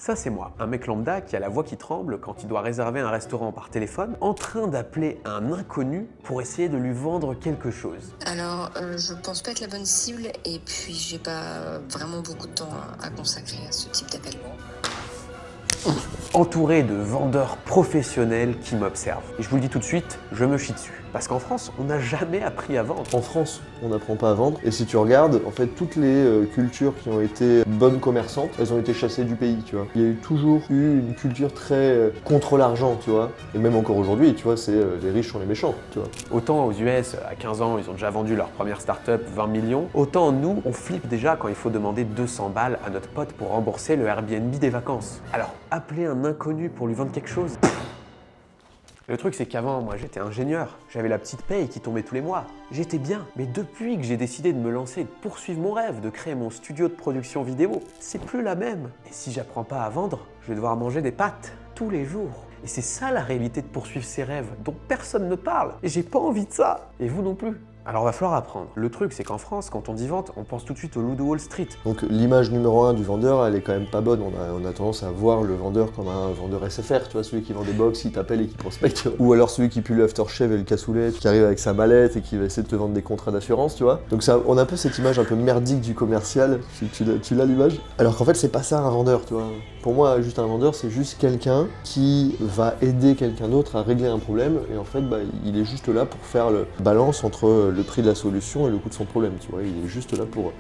Ça c'est moi, un mec lambda qui a la voix qui tremble quand il doit réserver un restaurant par téléphone, en train d'appeler un inconnu pour essayer de lui vendre quelque chose. Alors, je pense pas être la bonne cible et puis j'ai pas vraiment beaucoup de temps à consacrer à ce type d'appel. Entouré de vendeurs professionnels qui m'observent. Et je vous le dis tout de suite, je me chie dessus. Parce qu'en France, on n'a jamais appris à vendre. En France, on n'apprend pas à vendre. Et si tu regardes, en fait, toutes les cultures qui ont été bonnes commerçantes, elles ont été chassées du pays, tu vois. Il y a toujours eu une culture très contre l'argent, tu vois. Et même encore aujourd'hui, tu vois, c'est les riches sont les méchants, tu vois. Autant aux US, à 15 ans, ils ont déjà vendu leur première start-up 20 millions, autant nous, on flippe déjà quand il faut demander 200 balles à notre pote pour rembourser le Airbnb des vacances. Alors, appeler un inconnu pour lui vendre quelque chose. Le truc, c'est qu'avant, moi, j'étais ingénieur. J'avais la petite paye qui tombait tous les mois. J'étais bien. Mais depuis que j'ai décidé de me lancer, de poursuivre mon rêve, de créer mon studio de production vidéo, c'est plus la même. Et si j'apprends pas à vendre, je vais devoir manger des pâtes tous les jours. Et c'est ça la réalité de poursuivre ses rêves, dont personne ne parle. Et j'ai pas envie de ça. Et vous non plus. Alors va falloir apprendre. Le truc, c'est qu'en France, quand on dit vente, on pense tout de suite au loup de Wall Street. Donc l'image numéro 1 du vendeur, elle est quand même pas bonne. On a tendance à voir le vendeur comme un vendeur SFR, tu vois, celui qui vend des box, il t'appelle et qui prospecte. Ou alors celui qui pue le aftershave et le cassoulet, qui arrive avec sa mallette et qui va essayer de te vendre des contrats d'assurance, tu vois. Donc ça, on a un peu cette image un peu merdique du commercial. Tu l'as l'image? Alors qu'en fait, c'est pas ça un vendeur, tu vois. Pour moi, juste un vendeur, c'est juste quelqu'un qui va aider quelqu'un d'autre à régler un problème. Et en fait, il est juste là pour faire le balance entre le prix de la solution et le coût de son problème, tu vois. Il est juste là pour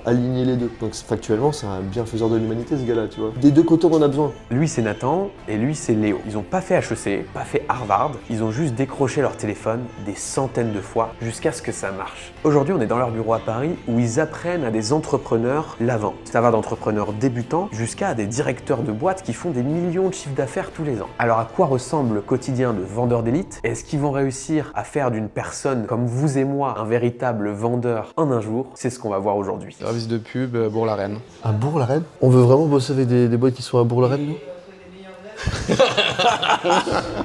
aligner les deux. Donc factuellement, c'est un bienfaiseur de l'humanité, ce gars-là, tu vois. Des deux côtés, on en a besoin. Lui, c'est Nathan et lui, c'est Léo. Ils ont pas fait HEC, pas fait Harvard, ils ont juste décroché leur téléphone des centaines de fois jusqu'à ce que ça marche. Aujourd'hui, on est dans leur bureau à Paris où ils apprennent à des entrepreneurs la vente. Ça va d'entrepreneurs débutants jusqu'à des directeurs de boîtes qui font des millions de chiffres d'affaires tous les ans. Alors à quoi ressemble le quotidien de vendeurs d'élite? Est-ce qu'ils vont réussir à faire d'une personne comme vous et moi un véritable vendeur en un jour? C'est ce qu'on va voir aujourd'hui. Service de pub, Bourg-la-Reine. À Bourg-la-Reine? On veut vraiment bosser avec des boîtes qui sont à Bourg-la-Reine, nous?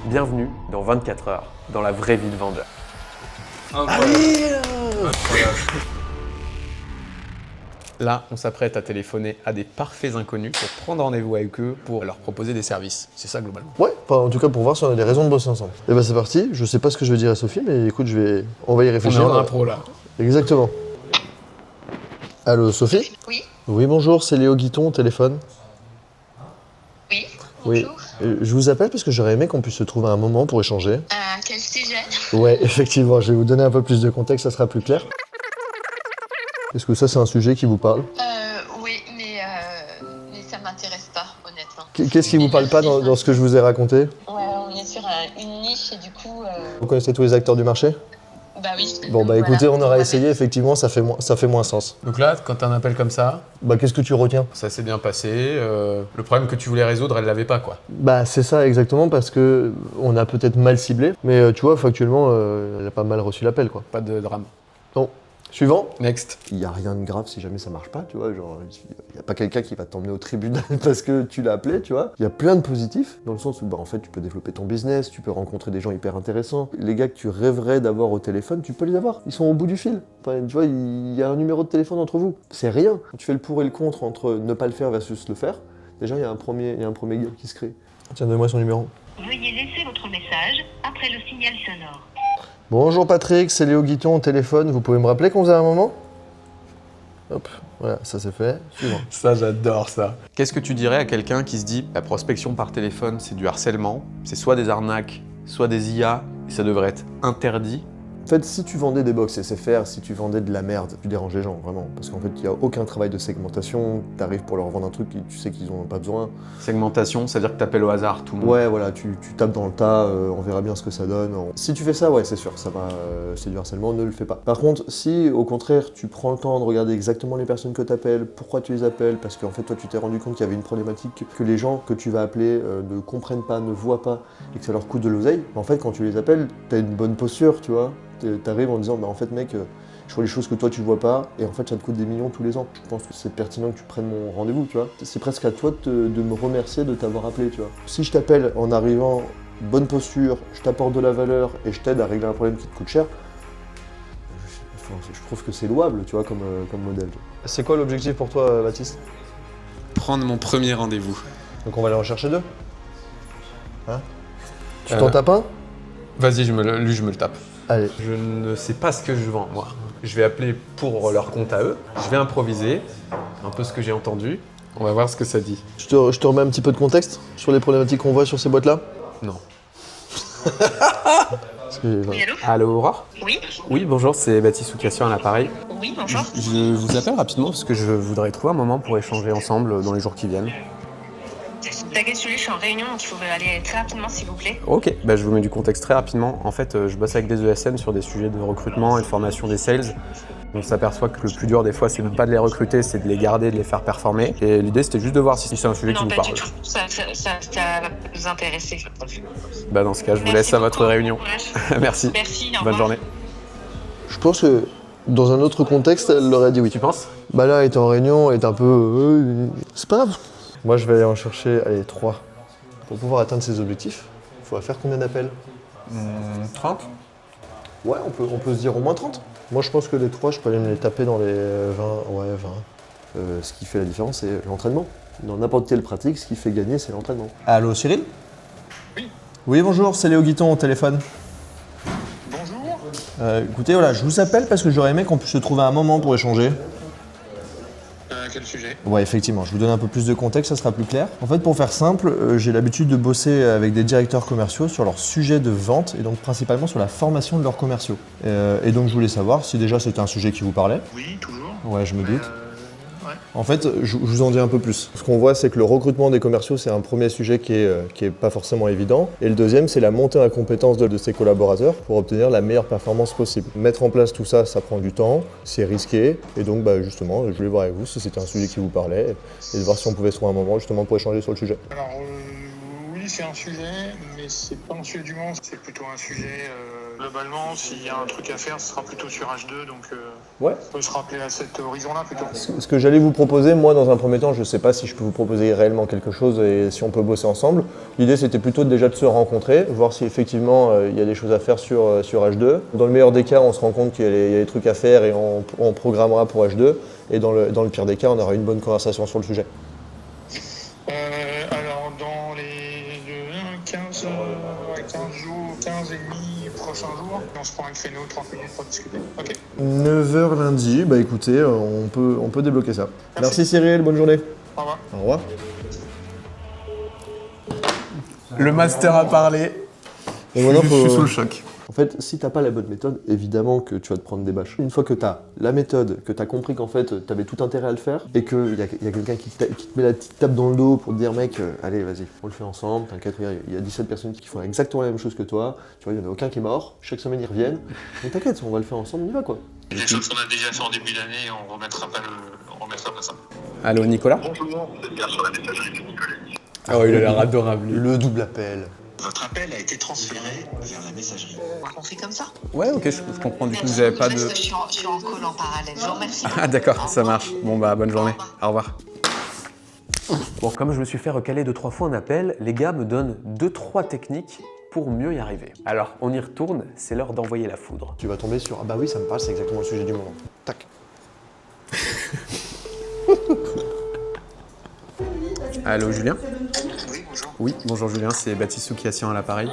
Bienvenue dans 24 heures, dans la vraie vie de vendeur. Incroyable. Là, on s'apprête à téléphoner à des parfaits inconnus pour prendre rendez-vous avec eux pour leur proposer des services. C'est ça globalement. Ouais, en tout cas pour voir si on a des raisons de bosser ensemble. Et c'est parti, je sais pas ce que je vais dire à Sophie, mais écoute, on va y réfléchir. On est en impro là. Exactement. Allô, Sophie? Oui, Oui, bonjour, c'est Léo Guiton au téléphone. oui, Oui. bonjour. Je vous appelle parce que j'aurais aimé qu'on puisse se trouver un moment pour échanger. À quel sujet? Ouais, effectivement, je vais vous donner un peu plus de contexte, ça sera plus clair. Est-ce que ça, c'est un sujet qui vous parle? Oui, mais ça m'intéresse pas, honnêtement. Qu'est-ce qui vous parle pas dans ce que je vous ai raconté? Ouais, on est sur une niche et du coup... Vous connaissez tous les acteurs du marché? Bah oui. Bon, bah écoutez, on aura essayé, effectivement, ça fait moins sens. Donc là, quand t'as un appel comme ça, Bah, qu'est-ce que tu retiens? ça s'est bien passé. Le problème que tu voulais résoudre, elle l'avait pas quoi. Bah, c'est ça, exactement, parce que on a peut-être mal ciblé, mais tu vois, factuellement, elle a pas mal reçu l'appel, quoi. Pas de drame. Bon, suivant. Next. Il n'y a rien de grave si jamais ça marche pas, tu vois, genre, il n'y a pas quelqu'un qui va t'emmener au tribunal parce que tu l'as appelé, tu vois. Il y a plein de positifs, dans le sens où, bah, en fait, tu peux développer ton business, tu peux rencontrer des gens hyper intéressants. Les gars que tu rêverais d'avoir au téléphone, tu peux les avoir, ils sont au bout du fil. Enfin, tu vois, il y a un numéro de téléphone entre vous. C'est rien. Quand tu fais le pour et le contre entre ne pas le faire versus le faire, déjà, il y a un premier gap qui se crée. Tiens, donne-moi son numéro. Veuillez laisser votre message après le signal sonore. Bonjour Patrick, c'est Léo Guiton au téléphone, vous pouvez me rappeler quand vous avez un moment? Hop, voilà, ça c'est fait. Suivant. Ça, j'adore ça. Qu'est-ce que tu dirais à quelqu'un qui se dit la prospection par téléphone, c'est du harcèlement, c'est soit des arnaques, soit des IA, et ça devrait être interdit? En fait, si tu vendais des box SFR, si tu vendais de la merde, tu déranges les gens, vraiment. Parce qu'en fait, il n'y a aucun travail de segmentation. Tu arrives pour leur vendre un truc, tu sais qu'ils n'en ont pas besoin. Segmentation, c'est-à-dire que t'appelles au hasard tout le monde. Ouais, voilà, tu tapes dans le tas, on verra bien ce que ça donne. Si tu fais ça, ouais, c'est sûr, ça va, c'est du harcèlement, ne le fais pas. Par contre, si au contraire, tu prends le temps de regarder exactement les personnes que tu appelles, pourquoi tu les appelles, parce qu'en fait, toi, tu t'es rendu compte qu'il y avait une problématique que les gens que tu vas appeler ne comprennent pas, ne voient pas, et que ça leur coûte de l'oseille, en fait, quand tu les appelles, tu as une bonne posture, tu vois. T'arrives en disant, bah en fait mec, je vois les choses que toi tu vois pas, et en fait ça te coûte des millions tous les ans. Je pense que c'est pertinent que tu prennes mon rendez-vous, tu vois. C'est presque à toi de me remercier de t'avoir appelé, tu vois. Si je t'appelle en arrivant, bonne posture, je t'apporte de la valeur, et je t'aide à régler un problème qui te coûte cher, je trouve que c'est louable, tu vois, comme modèle. C'est quoi l'objectif pour toi, Baptiste? Prendre mon premier rendez-vous. Donc on va aller en chercher 2. Hein? Tu t'en tapes un? Vas-y, lui, je me le tape. Allez. Je ne sais pas ce que je vends, moi. Je vais appeler pour leur compte à eux. Je vais improviser un peu ce que j'ai entendu. On va voir ce que ça dit. Je te remets un petit peu de contexte sur les problématiques qu'on voit sur ces boîtes-là? Non. Oui, allô? Allô, Aurore? Oui? Oui, bonjour, c'est Baptiste Soucassian à l'appareil. Oui, bonjour. Je vous appelle rapidement parce que je voudrais trouver un moment pour échanger ensemble dans les jours qui viennent. T'inquiète, je suis en réunion, donc il faudrait aller très rapidement, s'il vous plaît. Ok, je vous mets du contexte très rapidement. En fait, je bosse avec des ESN sur des sujets de recrutement et de formation des sales. On s'aperçoit que le plus dur des fois, c'est même pas de les recruter, c'est de les garder, de les faire performer. Et l'idée, c'était juste de voir si c'est un sujet qui Non, vous pas parle. du tout. Ça va nous intéresser. Dans ce cas, je vous Merci laisse à votre beaucoup. réunion. Courage. Merci. Merci, au Bonne revoir. journée. Je pense que dans un autre contexte, elle leur aurait dit oui. Tu penses? Bah là, elle était en réunion, elle était un peu... c'est pas grave. Moi, je vais aller en chercher, 3. Pour pouvoir atteindre ses objectifs, il faudra faire combien d'appels? 30? Ouais, on peut se dire au moins 30. Moi, je pense que les 3, je peux aller me les taper dans les 20. Ouais, 20. Ce qui fait la différence, c'est l'entraînement. Dans n'importe quelle pratique, ce qui fait gagner, c'est l'entraînement. Allô, Cyril? Oui. Oui, bonjour, c'est Léo Guiton au téléphone. Bonjour. Écoutez, voilà, je vous appelle parce que j'aurais aimé qu'on puisse se trouver un moment pour échanger. Quel sujet? Ouais, effectivement, je vous donne un peu plus de contexte, ça sera plus clair. En fait, pour faire simple, j'ai l'habitude de bosser avec des directeurs commerciaux sur leur sujet de vente et donc principalement sur la formation de leurs commerciaux. Et donc, je voulais savoir si déjà c'était un sujet qui vous parlait. Oui, toujours. Ouais, je me doute. Ouais. En fait, je vous en dis un peu plus. Ce qu'on voit, c'est que le recrutement des commerciaux, c'est un premier sujet qui est pas forcément évident. Et le deuxième, c'est la montée en compétence de ses collaborateurs pour obtenir la meilleure performance possible. Mettre en place tout ça, ça prend du temps, c'est risqué. Et donc, justement, je voulais voir avec vous si c'était un sujet qui vous parlait et de voir si on pouvait se trouver un moment justement pour échanger sur le sujet. Alors, oui, c'est un sujet, mais c'est pas un sujet du moment. C'est plutôt un sujet, globalement, s'il y a un truc à faire, ce sera plutôt sur H2. Donc, Ouais. on peut se rappeler à cet horizon-là plutôt. Ce que j'allais vous proposer, moi dans un premier temps, je ne sais pas si je peux vous proposer réellement quelque chose et si on peut bosser ensemble. L'idée c'était plutôt déjà de se rencontrer, voir si effectivement il y a des choses à faire sur H2. Dans le meilleur des cas, on se rend compte qu'il y a des trucs à faire et on programmera pour H2. Et dans le pire des cas, on aura une bonne conversation sur le sujet. Alors, dans les 15 jours, 15 et demi prochains jours, on se prend un créneau 30 minutes pour discuter. Ok? 9h lundi, écoutez, on peut débloquer ça. Merci Cyril, bonne journée. Au revoir. Au revoir. Le master a parlé. Et maintenant, Je suis sous le choc. En fait, si t'as pas la bonne méthode, évidemment que tu vas te prendre des bâches. Une fois que t'as la méthode, que t'as compris qu'en fait t'avais tout intérêt à le faire, et qu'il y a quelqu'un qui te met la petite tape dans le dos pour te dire mec, allez vas-y, on le fait ensemble, t'inquiète, il y a 17 personnes qui font exactement la même chose que toi, tu vois, il y en a aucun qui est mort, chaque semaine ils reviennent, donc t'inquiète, on va le faire ensemble, on y va quoi. Des choses qu'on a déjà fait en début d'année, on remettra pas ça. Allô, Nicolas? Bonjour, c'est bien sur la messagerie de Nicolas. Ah ouais, il a l'air adorable. lui. Le double appel. Votre appel a été transféré vers la messagerie. On fait comme ça? Ouais, ok, je comprends. Du coup, vous avez pas de. Je suis en call en parallèle. Je vous remercie. Ah d'accord, ça marche. Bon bonne journée. Au revoir. Bon, comme je me suis fait recaler 2-3 fois en appel, les gars me donnent 2-3 techniques pour mieux y arriver. Alors, on y retourne, c'est l'heure d'envoyer la foudre. Tu vas tomber sur ah bah oui, ça me parle, c'est exactement le sujet du moment. Tac. Allô, Julien? Oui, bonjour. Oui, bonjour Julien, c'est Baptiste Soucassian à l'appareil.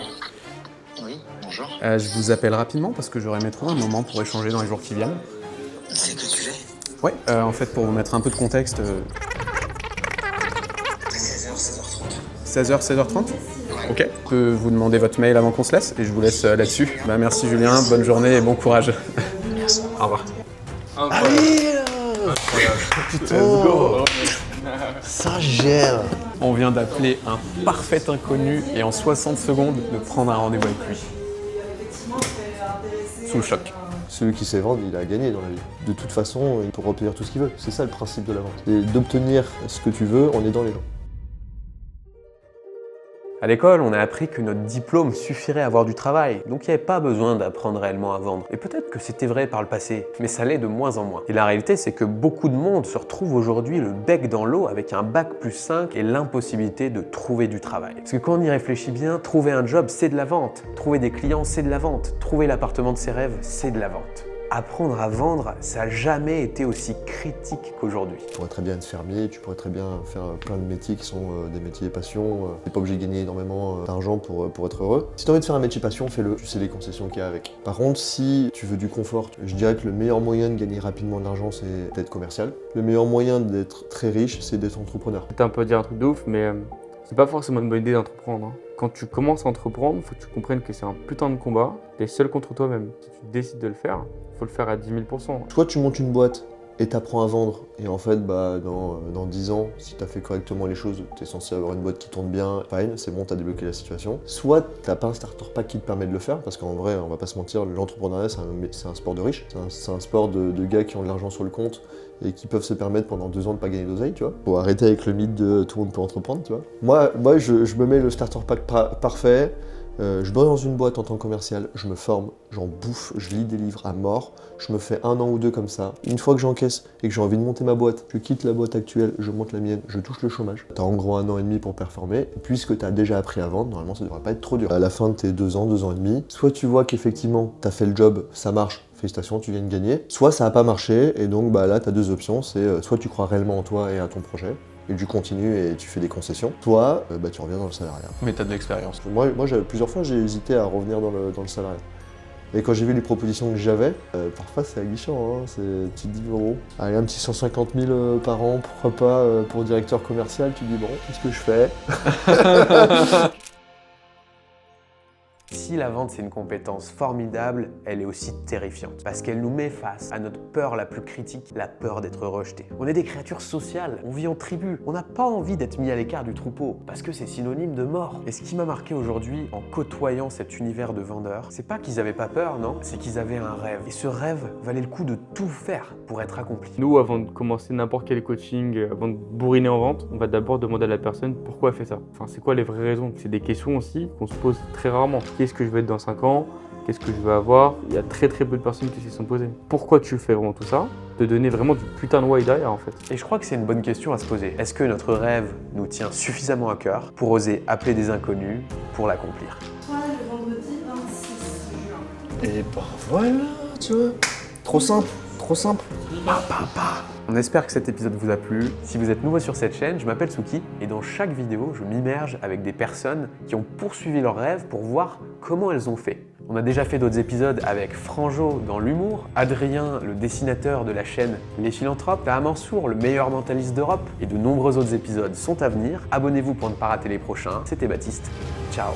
Oui, bonjour. Je vous appelle rapidement parce que j'aurais aimé trouver un moment pour échanger dans les jours qui viennent. C'est quel sujet? Ouais, en fait, pour vous mettre un peu de contexte, 16h, 16h30. 16h, 16h30? Ok. Je peux vous demander votre mail avant qu'on se laisse et je vous laisse là-dessus. Merci Julien, bonne journée et bon courage. Au revoir. Putain, ça gère. On vient d'appeler un parfait inconnu et en 60 secondes de prendre un rendez-vous avec lui. Sous le choc. Celui qui sait vendre, il a gagné dans la vie. De toute façon, il peut obtenir tout ce qu'il veut. C'est ça le principe de la vente. C'est d'obtenir ce que tu veux en aidant les gens. À l'école, on a appris que notre diplôme suffirait à avoir du travail, donc il n'y avait pas besoin d'apprendre réellement à vendre. Et peut-être que c'était vrai par le passé, mais ça l'est de moins en moins. Et la réalité, c'est que beaucoup de monde se retrouve aujourd'hui le bec dans l'eau avec un bac+5 et l'impossibilité de trouver du travail. Parce que quand on y réfléchit bien, trouver un job, c'est de la vente. Trouver des clients, c'est de la vente. Trouver l'appartement de ses rêves, c'est de la vente. apprendre à vendre, ça n'a jamais été aussi critique qu'aujourd'hui. Tu pourrais très bien être fermier, tu pourrais très bien faire plein de métiers qui sont des métiers passion. T'es pas obligé de gagner énormément d'argent pour être heureux. Si t'as envie de faire un métier passion, fais-le. Tu sais les concessions qu'il y a avec. Par contre, si tu veux du confort, je dirais que le meilleur moyen de gagner rapidement de l'argent, c'est d'être commercial. Le meilleur moyen d'être très riche, c'est d'être entrepreneur. C'est un peu dire un truc de ouf, mais c'est pas forcément une bonne idée d'entreprendre. Hein. Quand tu commences à entreprendre, faut que tu comprennes que c'est un putain de combat. T'es seul contre toi-même. Si tu décides de le faire, faut le faire à 10 000%. Soit tu montes une boîte et t'apprends à vendre, et en fait, dans 10 ans, si t'as fait correctement les choses, t'es censé avoir une boîte qui tourne bien, fine, c'est bon, t'as débloqué la situation. Soit t'as pas un starter pack qui te permet de le faire, parce qu'en vrai, on va pas se mentir, l'entrepreneuriat, c'est un sport de riches. C'est un sport de gars qui ont de l'argent sur le compte et qui peuvent se permettre pendant 2 ans de pas gagner d'oseille, tu vois. Faut arrêter avec le mythe de tout le monde peut entreprendre, tu vois. Moi je me mets le starter pack parfait. Je bosse dans une boîte en tant que commercial, je me forme, j'en bouffe, je lis des livres à mort, je me fais 1 an ou 2 comme ça. Une fois que j'encaisse et que j'ai envie de monter ma boîte, je quitte la boîte actuelle, je monte la mienne, je touche le chômage. T'as en gros 1 an et demi pour performer, et puisque t'as déjà appris à vendre, normalement ça devrait pas être trop dur. À la fin de tes 2 ans et demi, soit tu vois qu'effectivement t'as fait le job, ça marche, félicitations, tu viens de gagner, soit ça n'a pas marché, et donc là t'as 2 options, c'est soit tu crois réellement en toi et à ton projet, et tu continues et tu fais des concessions, soit tu reviens dans le salariat. Mais t'as de l'expérience. Moi plusieurs fois, j'ai hésité à revenir dans le salariat. Et quand j'ai vu les propositions que j'avais, parfois c'est aguichant, hein, tu te dis bon, allez, un petit 150 000 par an, pourquoi pas, pour directeur commercial, tu te dis bon, qu'est-ce que je fais? Si la vente c'est une compétence formidable, elle est aussi terrifiante parce qu'elle nous met face à notre peur la plus critique, la peur d'être rejeté. On est des créatures sociales, on vit en tribu, on n'a pas envie d'être mis à l'écart du troupeau parce que c'est synonyme de mort. Et ce qui m'a marqué aujourd'hui en côtoyant cet univers de vendeurs, c'est pas qu'ils avaient pas peur, non, c'est qu'ils avaient un rêve. Et ce rêve valait le coup de tout faire pour être accompli. Nous, avant de commencer n'importe quel coaching, avant de bourriner en vente, on va d'abord demander à la personne pourquoi elle fait ça. Enfin, c'est quoi les vraies raisons? C'est des questions aussi qu'on se pose très rarement. Qu'est-ce que je vais être dans 5 ans? Qu'est-ce que je vais avoir? Il y a très peu de personnes qui s'y sont posées. Pourquoi tu fais vraiment tout ça? De donner vraiment du putain de why derrière en fait. Et je crois que c'est une bonne question à se poser. Est-ce que notre rêve nous tient suffisamment à cœur pour oser appeler des inconnus pour l'accomplir? Toi, le vendredi 26 juin. Et voilà, tu vois, trop simple, trop simple. On espère que cet épisode vous a plu. Si vous êtes nouveau sur cette chaîne, je m'appelle Suki et dans chaque vidéo, je m'immerge avec des personnes qui ont poursuivi leurs rêves pour voir comment elles ont fait. On a déjà fait d'autres épisodes avec Franjo dans l'humour, Adrien, le dessinateur de la chaîne Les Philanthropes, Taha Mansour, le meilleur mentaliste d'Europe, et de nombreux autres épisodes sont à venir. Abonnez-vous pour ne pas rater les prochains. C'était Baptiste. Ciao.